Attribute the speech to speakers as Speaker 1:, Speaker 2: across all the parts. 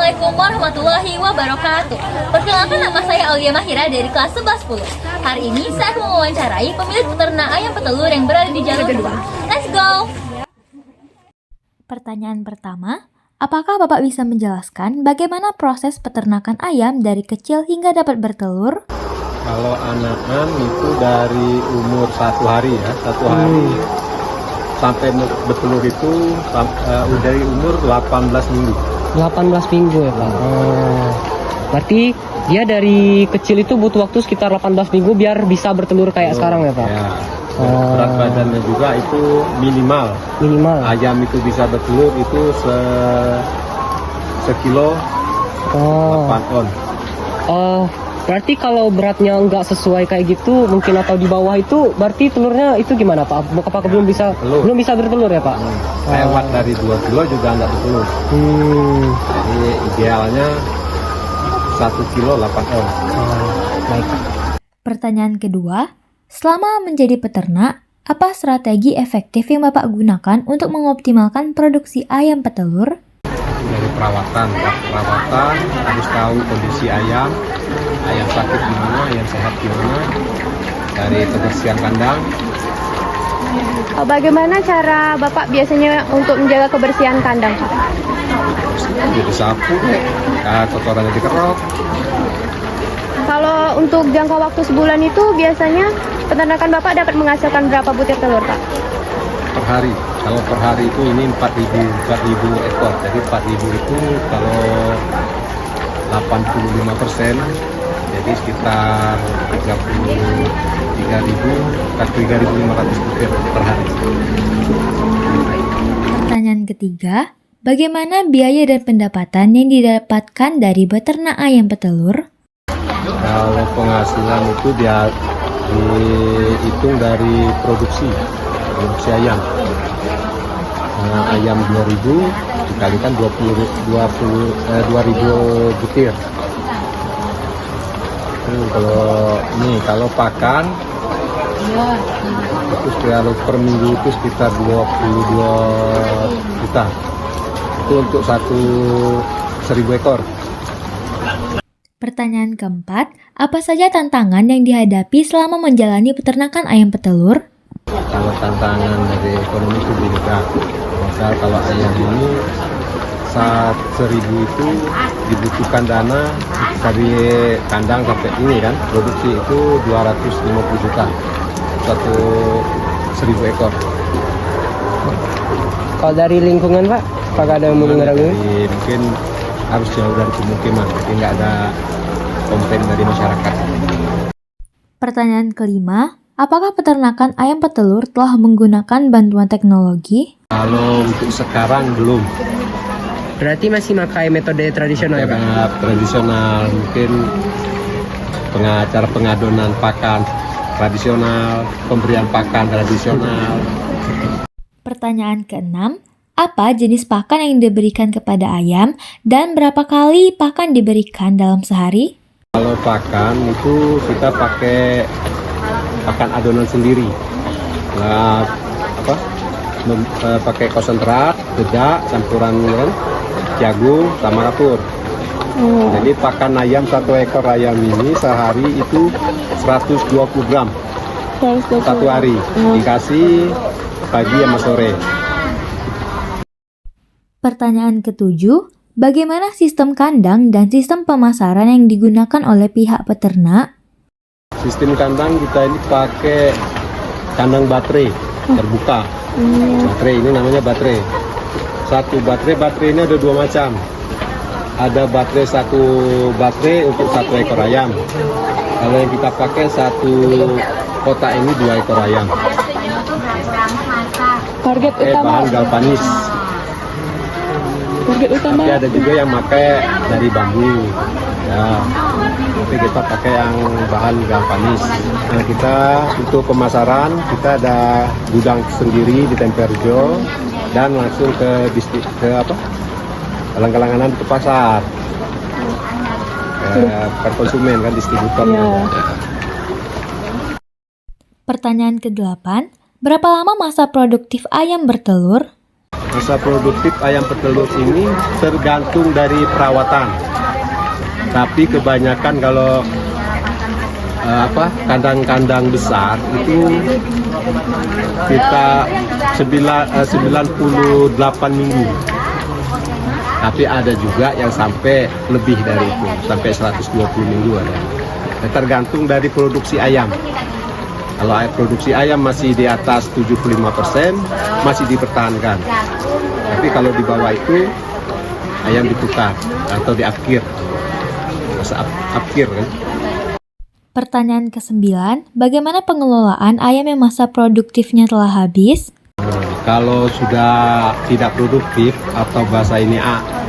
Speaker 1: Assalamualaikum warahmatullahi wabarakatuh. Perkenalkan, nama saya Aulia Mahira dari kelas 11-10. Hari ini saya akan mewawancarai pemilik peternak ayam petelur yang berada di jalur 2. Let's go!
Speaker 2: Pertanyaan pertama, apakah Bapak bisa menjelaskan bagaimana proses peternakan ayam dari kecil hingga dapat bertelur?
Speaker 3: Kalau anakan itu dari umur 1 hari ya, 1 hari sampai bertelur itu dari umur 18 minggu.
Speaker 4: 18 minggu ya Pak. Berarti dia dari kecil itu butuh waktu sekitar 18 minggu biar bisa bertelur kayak sekarang ya Pak?
Speaker 3: Ya. Berat badannya juga itu minimal. Ayam itu bisa bertelur itu sekilo 8 on.
Speaker 4: Berarti kalau beratnya nggak sesuai kayak gitu mungkin atau di bawah itu berarti telurnya itu gimana Pak? Apakah belum bisa bertelur ya Pak?
Speaker 3: Lewat dari 2 kilo juga nggak bertelur. Jadi idealnya 1 kilo 8 on.
Speaker 4: Baik.
Speaker 2: Pertanyaan kedua, selama menjadi peternak, apa strategi efektif yang Bapak gunakan untuk mengoptimalkan produksi ayam petelur?
Speaker 3: Dari perawatan harus tahu kondisi ayam sakit di mana, ayam sehat di mana, dari kebersihan kandang.
Speaker 5: Bagaimana cara Bapak biasanya untuk menjaga kebersihan kandang, Pak?
Speaker 3: Disapu, kotorannya dikerok.
Speaker 5: Kalau untuk jangka waktu sebulan itu biasanya peternakan Bapak dapat menghasilkan berapa butir telur, Pak?
Speaker 3: Per hari. Kalau per hari itu ini 4.000 ekor. Jadi 4.000 itu kalau 85%, jadi sekitar 3.500 butir per hari.
Speaker 2: Pertanyaan ketiga, bagaimana biaya dan pendapatan yang didapatkan dari beternak ayam petelur?
Speaker 3: Kalau penghasilan itu dia dihitung dari produksi ayam. Ayam 2.000 dikalikan 2.000 butir. Kalau pakan itu kalau per minggu itu sekitar 22 juta. Itu untuk 1.000 ekor.
Speaker 2: Pertanyaan keempat, apa saja tantangan yang dihadapi selama menjalani peternakan ayam petelur?
Speaker 3: Kalau tantangan dari ekonomi itu beda. Misal kalau ayam ini 1.000 itu dibutuhkan dana dari kandang sampai ini kan, produksi itu 250 juta 1.000 ekor.
Speaker 4: Kalau dari lingkungan Pak, apakah ada yang mendengar ini?
Speaker 3: Mungkin harus jauh dari pemukiman, jadi nggak ada komplain dari masyarakat.
Speaker 2: Pertanyaan kelima, apakah peternakan ayam petelur telah menggunakan bantuan teknologi?
Speaker 3: Kalau untuk sekarang belum.
Speaker 4: Berarti masih pakai metode tradisional ya Pak?
Speaker 3: Tradisional, mungkin cara pengadonan pakan tradisional, pemberian pakan tradisional.
Speaker 2: Pertanyaan keenam, apa jenis pakan yang diberikan kepada ayam dan berapa kali pakan diberikan dalam sehari?
Speaker 3: Kalau pakan itu kita pakai pakan adonan sendiri. Pakai konsentrat, dedak, campuran jagung sama kapur. Jadi pakan ayam 1 ekor ayam ini sehari itu 120 gram 1 hari, dikasih pagi sama sore.
Speaker 2: Pertanyaan ketujuh, bagaimana sistem kandang dan sistem pemasaran yang digunakan oleh pihak peternak?
Speaker 3: Sistem kandang kita ini pakai kandang baterai terbuka. Baterai ini namanya baterai. Baterai ini ada 2 macam. Ada baterai untuk 1 ekor ayam. Kalau yang kita pakai 1 kotak ini 2 ekor ayam.
Speaker 5: Target utama
Speaker 3: Bahan galvanis. Tapi ada juga yang pakai dari bambu. Ya, tapi kita pakai yang bahan galvanis. Nah, kita untuk pemasaran kita ada gudang sendiri di Temperjo dan langsung ke Langgalanganan ke pasar. Per konsumen kan, distributornya.
Speaker 2: Pertanyaan ke-8, berapa lama masa produktif ayam bertelur?
Speaker 3: Masa produktif ayam petelur ini tergantung dari perawatan. Tapi kebanyakan kalau kandang-kandang besar itu kita 98 minggu. Tapi ada juga yang sampai lebih dari itu, sampai 120 minggu ada. Tergantung dari produksi ayam. Kalau produksi ayam masih di atas 75%, masih dipertahankan. Tapi kalau di bawah itu, ayam ditukar atau diapkir. Masa apkir kan.
Speaker 2: Pertanyaan ke-9, bagaimana pengelolaan ayam yang masa produktifnya telah habis?
Speaker 3: Kalau sudah tidak produktif atau bahasa ini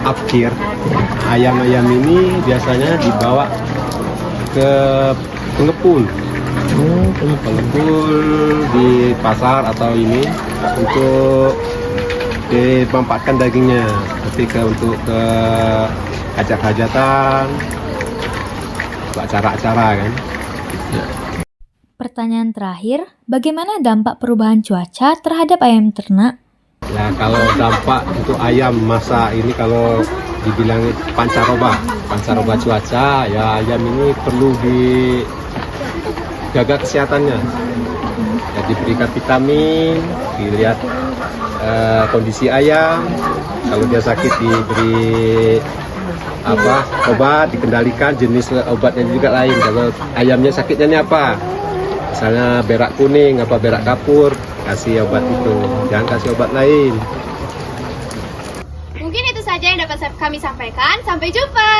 Speaker 3: apkir, ayam-ayam ini biasanya dibawa ke pengepul. Pengepul di pasar atau ini untuk dimanfaatkan dagingnya, ketika untuk ke hajat-hajatan, acara-acara kan.
Speaker 2: Pertanyaan terakhir, bagaimana dampak perubahan cuaca terhadap ayam ternak?
Speaker 3: Ya, kalau dampak untuk ayam masa ini kalau dibilang pancaroba cuaca, ya ayam ini perlu dijaga kesehatannya. Ya, diberikan vitamin, dilihat kondisi ayam. Kalau dia sakit diberi obat, dikendalikan jenis obatnya juga lain. Kalau ayamnya sakitnya ini apa? Misalnya berak kuning, berak kapur, kasih obat itu, jangan kasih obat lain.
Speaker 5: Mungkin itu saja yang dapat kami sampaikan. Sampai jumpa.